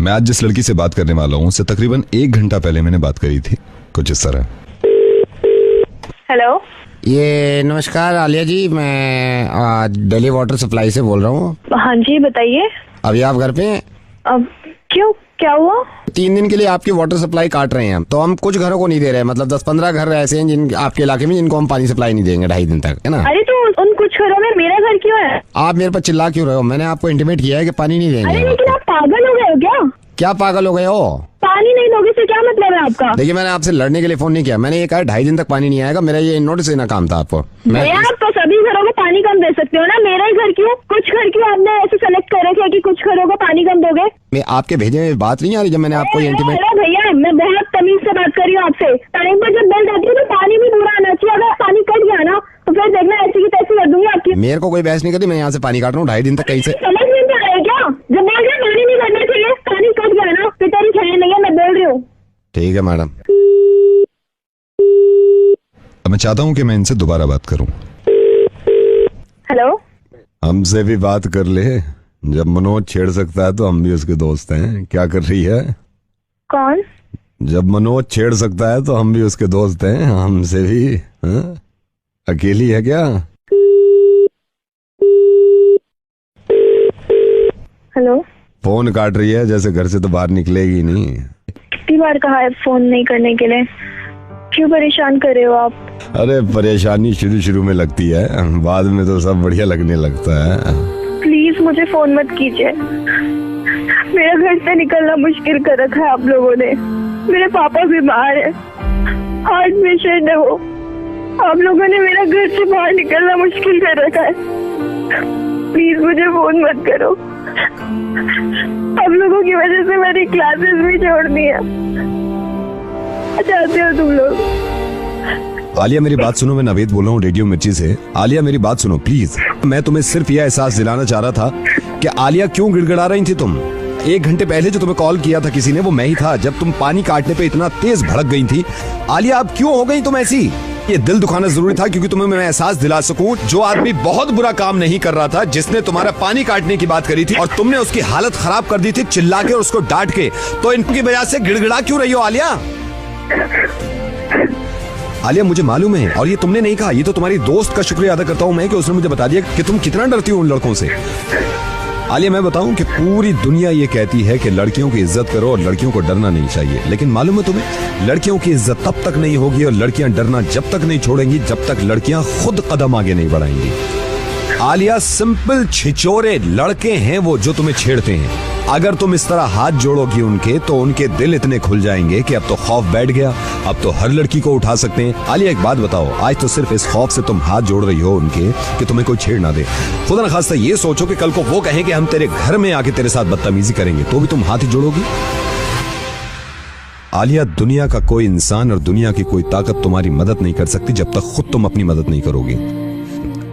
मैं आज जिस लड़की से बात करने वाला हूँ उससे तकरीबन 1 घंटा पहले मैंने बात करी थी, कुछ इस तरह। हेलो, ये नमस्कार आलिया जी, मैं दिल्ली वाटर सप्लाई से बोल रहा हूँ। हाँ जी बताइए। अभी आप घर पे हैं? अब क्यों, क्या हुआ? 3 दिन के लिए आपकी वाटर सप्लाई काट रहे हैं हम, तो हम कुछ घरों को नहीं दे रहे हैं, मतलब 10-15 घर ऐसे हैं जिन आपके इलाके में जिनको हम पानी सप्लाई नहीं देंगे 2.5 दिन तक, है ना। अरे तो उन कुछ घरों में मेरा घर क्यों है? आप मेरे पर चिल्ला क्यों रहे हो? मैंने आपको इंटीमेट किया है कि पानी नहीं देंगे। अरे लेकिन आप पागल हो गए हो क्या? क्या पागल हो गए हो? पानी नहीं दोगे से क्या मतलब है आपका? देखिए, मैंने आपसे लड़ने के लिए फोन नहीं किया, मैंने ये कहा 2.5 दिन तक पानी नहीं आएगा, मेरा ये नोटिस देना काम था आपको। यार तो सभी घरों को पानी कम दे सकते हो ना, मेरा ही घर क्यों? कुछ घर क्यों आपने ऐसे सेलेक्ट कर रखे कि कुछ घरों को पानी कम दोगे? मैं आपके भेजे में बात नहीं आ रही जब मैंने आपको ये इंटीमेट। अरे भैया, मैं बहुत तमीज से बात कर रही हूँ आपसे। टाइम पर जब बिल जाती है तो पानी भी पूरा आना चाहिए। अगर पानी कट गया ना तो फिर देखना ऐसी की तैसी कर दूंगी आपकी। मेरे को कोई बहस नहीं करती, मैं यहाँ से पानी काट रहा हूँ 2.5 दिन तक। कहीं से समझ में नहीं आ रहा है क्या? जब बोल रहे पानी नहीं करना चाहिए, पानी कट गया ना फिर तेरी खैर नहीं है, मैं बोल रही हूँ। ठीक है मैडम। मैं चाहता हूँ कि मैं इनसे दोबारा बात करूँ। हेलो, हमसे भी बात कर ले, जब मनोज छेड़ सकता है तो हम भी उसके दोस्त हैं। क्या कर रही है? कौन? जब मनोज छेड़ सकता है तो हम भी उसके दोस्त हैं, हमसे भी। हाँ? अकेली है क्या? हेलो, फोन काट रही है, जैसे घर से तो बाहर निकलेगी नहीं। कितनी बार कहा है फोन नहीं करने के लिए? क्यों परेशान कर रहे हो आप? अरे परेशानी शुरू में लगती है, बाद में तो सब बढ़िया लगने लगता है। प्लीज मुझे फोन मत कीजिए। मेरा घर से निकलना मुश्किल कर रखा है आप लोगों ने। मेरे पापा बीमार है, हार्ट पेशेंट है वो। आप लोगों ने मेरा घर से बाहर निकलना मुश्किल कर रखा है। प्लीज मुझे फोन मत करो। आप लोगों की वजह से मेरी क्लासेस भी छोड़नी है। चाहते हो तुम लोग? आलिया मेरी बात सुनो, मैं नवेद बोल रहा हूँ रेडियो मिर्ची से। आलिया मेरी बात सुनो प्लीज। मैं तुम्हें सिर्फ यह एहसास दिलाना चाह रहा था कि आलिया क्यों गिड़गिड़ा रही थी तुम। 1 घंटे पहले जो तुम्हें कॉल किया था किसी ने, वो मैं ही था, जब तुम पानी काटने पे इतना तेज भड़क गई थी। आलिया अब क्यों हो गई तुम ऐसी? ये दिल दुखाना जरूरी था क्योंकि तुम्हें मैं एहसास दिला सकूं, जो आदमी बहुत बुरा काम नहीं कर रहा था, जिसने तुम्हारा पानी काटने की बात करी थी और तुमने उसकी हालत खराब कर दी थी चिल्ला के और उसको डांट के, तो इनकी वजह से गिड़गिड़ा क्यों रही हो आलिया? आलिया मुझे मालूम है, और ये तुमने नहीं कहा, ये तो तुम्हारी दोस्त का शुक्रिया अदा करता हूं मैं कि उसने मुझे बता दिया कि तुम कितना डरती हो उन लड़कों से। आलिया मैं बताऊं कि पूरी दुनिया ये कहती है कि लड़कियों की इज्जत करो और लड़कियों को डरना नहीं चाहिए, लेकिन मालूम है तुम्हें, लड़कियों की इज्जत तब तक नहीं होगी और लड़कियां डरना जब तक नहीं छोड़ेंगी जब तक लड़कियां खुद कदम आगे नहीं बढ़ाएंगी। आलिया सिंपल छिचोरे लड़के हैं वो जो तुम्हें छेड़ते हैं। अगर तुम इस तरह हाथ जोड़ोगी उनके, तो उनके दिल इतने खुल जाएंगे कि अब तो खौफ बैठ गया, अब तो हर लड़की को उठा सकते हैं। आलिया एक बात बताओ, आज तो सिर्फ इस खौफ से तुम हाथ जोड़ रही हो उनके कि तुम्हें कोई छेड़ ना दे। खुदा न खास्ता ये सोचो कि कल को वो कहें कि हम तेरे घर में आके तेरे साथ बदतमीजी करेंगे, तो भी तुम हाथ ही जोड़ोगी? आलिया दुनिया का कोई इंसान और दुनिया की कोई ताकत तुम्हारी मदद नहीं कर सकती जब तक खुद तुम अपनी मदद नहीं करोगी।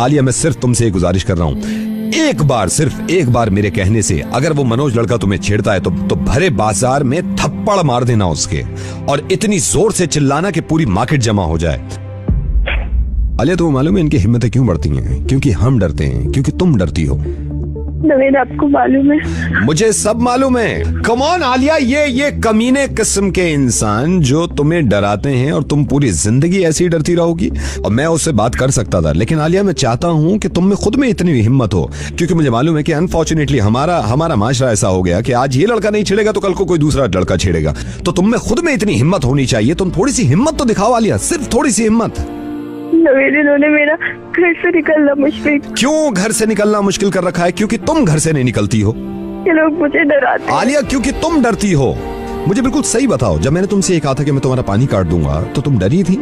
आलिया मैं सिर्फ तुमसे एक गुजारिश कर रहा हूं, एक बार, सिर्फ एक बार मेरे कहने से अगर वो मनोज लड़का तुम्हें छेड़ता है तो भरे बाजार में थप्पड़ मार देना उसके, और इतनी जोर से चिल्लाना कि पूरी मार्केट जमा हो जाए। आलिया तुम्हें मालूम है इनकी हिम्मतें क्यों बढ़ती हैं? क्योंकि हम डरते हैं, क्योंकि तुम डरती हो। नवेद आपको मालूम है? मुझे सब मालूम है। कम ऑन आलिया, ये कमीने किस्म के इंसान जो तुम्हें डराते हैं और तुम पूरी जिंदगी ऐसी डरती रहोगी। और मैं उससे बात कर सकता था, लेकिन आलिया मैं चाहता हूं कि तुम में खुद में इतनी हिम्मत हो, क्योंकि मुझे मालूम है कि अनफॉर्चुनेटली हमारा माशरा ऐसा हो गया कि आज ये लड़का नहीं छेड़ेगा तो कल को कोई दूसरा लड़का छेड़ेगा। तो तुम में खुद में इतनी हिम्मत होनी चाहिए। तुम थोड़ी सी हिम्मत तो दिखाओ आलिया, सिर्फ थोड़ी सी हिम्मत। नवेद, इन्होंने मेरा घर से निकलना मुश्किल। क्यों घर से निकलना मुश्किल कर रखा है? क्योंकि तुम घर से नहीं निकलती हो। ये लोग मुझे डराते हैं। आलिया क्योंकि तुम डरती हो। मुझे बिल्कुल सही बताओ, जब मैंने तुमसे ये कहा था कि मैं तुम्हारा पानी काट दूंगा तो तुम डरी थी?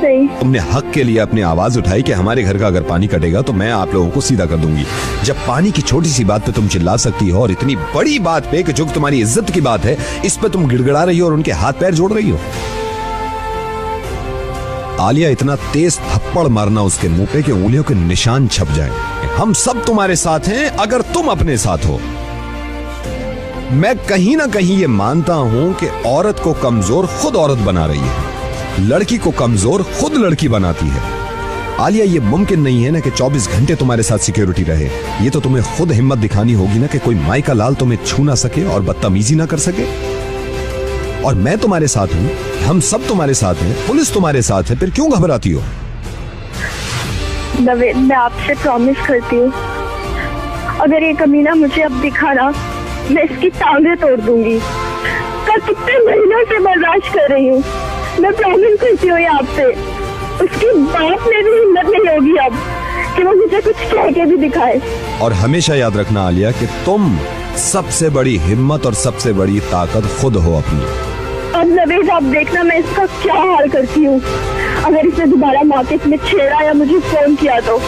नहीं। तुमने हक के लिए अपनी आवाज उठाई कि हमारे घर का अगर पानी कटेगा तो मैं आप लोगों को सीधा कर दूंगी। जब पानी की छोटी सी बात पे तुम चिल्ला सकती हो और इतनी बड़ी बात पे कि जो तुम्हारी इज्जत की बात है इस पे तुम गिड़गिड़ा रही हो और उनके हाथ पैर जोड़ रही हो। आलिया इतना तेज थप्पड़ मारना उसके मुंह पे कि उंगलियों के निशान छप जाएं। हम सब तुम्हारे साथ हैं अगर तुम अपने साथ हो। मैं कहीं ना कहीं ये मानता हूं कि औरत को कमजोर खुद औरत बना रही है, लड़की को कमजोर खुद लड़की बनाती है। आलिया, ये मुमकिन नहीं है ना कि 24 घंटे तुम्हारे साथ सिक्योरिटी रहे। ये तो तुम्हें खुद हिम्मत दिखानी होगी ना कि कोई माई का लाल तुम्हें छू ना सके और बदतमीजी ना कर सके। और मैं तुम्हारे साथ हूं, हम सब तुम्हारे साथ हैं, पुलिस तुम्हारे साथ है, फिर क्यों घबराती हो? नवेद, मैं आपसे प्रॉमिस करती हूँ, अगर ये कमीना मुझे अब दिखा ना, मैं इसकी टांगें तोड़ दूंगी। कल कितने महीनों से बर्दाश्त कर रही हूँ, मैं प्रॉमिस करती हूँ ये आपसे। उसकी बात में भी हिम्मत नहीं होगी अब कि वो मुझे कुछ कह के भी दिखाए। और हमेशा याद रखना आलिया कि तुम सबसे बड़ी हिम्मत और सबसे बड़ी ताकत खुद हो अपनी। अब नवेद, आप देखना मैं इसका क्या हाल करती हूँ। अगर इसे दोबारा मार्केट में छेड़ा या मुझे फोन किया तो।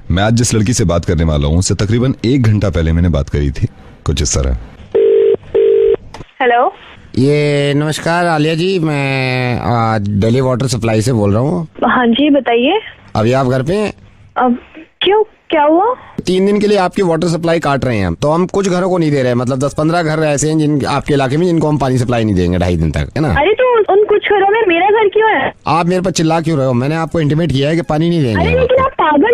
मैं आज जिस लड़की से बात करने वाला हूँ उससे तकरीबन 1 घंटा पहले मैंने बात करी थी, कुछ इस तरह। हेलो, ये नमस्कार आलिया जी, मैं दिल्ली वाटर सप्लाई से बोल रहा हूँ। हाँ जी, बताइए। अभी आप घर पे हैं? अब क्यों, क्या हुआ? 3 दिन के लिए आपकी वाटर सप्लाई काट रहे हैं हम, तो हम कुछ घरों को नहीं दे रहे, मतलब 10-15 घर ऐसे हैं जिन आपके इलाके में जिनको हम पानी सप्लाई नहीं देंगे 2.5 दिन तक, है ना? अरे तो उन कुछ घरों में मेरा घर क्यों है? आप मेरे पर चिल्ला क्यों रहे हो? मैंने आपको इंटीमेट किया है कि पानी नहीं देंगे। अरे लेकिन आप पागल